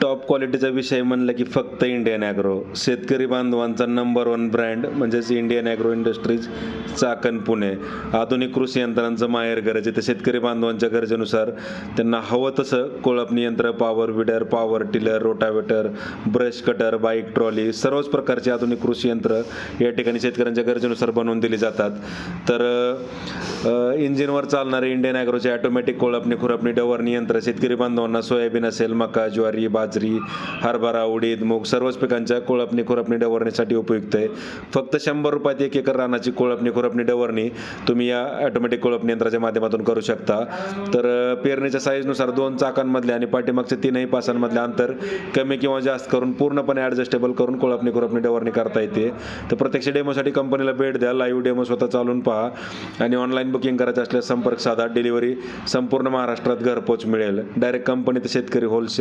Top क्वालिटीचा विषय म्हणलं की फक्त इंडियन ॲग्रो. शेतकरी बांधवांचा नंबर 1 ब्रँड म्हणजेच Indian agro industries, Chakan, Pune. आधुनिक कृषी यंत्रांचं माहेर गरज तर शेतकरी बांधवांच्या गरजेनुसार त्यांना हवं तसं कोळपणी यंत्र, power weeder, power tiller, rotavator, brush cutter, bike, trolley, सर्वच प्रकारची आधुनिक कृषी यंत्र या ठिकाणी शेतकऱ्यांच्या गरजेनुसार बनवून दिली जातात. तर इंजिनवर चालणारे इंडियन ॲग्रोचे ऑटोमॅटिक कोळपणी, खुरपणी, डवरणी यंत्र शेतकरी बांधवांना सोयाबीन असेल, मका, ज्वारी, बाजरी, हरभरा, उडीद, मूग सर्वच पिकांच्या कोळपणी, खुरपणी, डवरणीसाठी उपयुक्त आहे. फक्त 100 रुपयात 1 एकर रानाची कोळपणी, खुरपणी, डवरणी तुम्ही या ऑटोमॅटिक कोळपणी यंत्राच्या माध्यमातून करू शकता. तर पेरणीच्या साईजनुसार 2 चाकांमधले आणि पाठीमागच्या 3ही पासांमधले अंतर कमी किंवा जास्त करून पूर्णपणे ॲडजस्टेबल करून कोळपणी, खुरपणी, डवरणी करता येते. तर प्रत्यक्ष डेमोसाठी कंपनीला भेट द्या, लाईव्ह डेमो स्वतः चालून पहा आणि ऑनलाईन बुकिंग करायचं असल्यास संपर्क साधा. डिलिव्हरी संपूर्ण महाराष्ट्रात घरपोच मिळेल. डायरेक्ट कंपनी ते शेतकरी, होलसेल.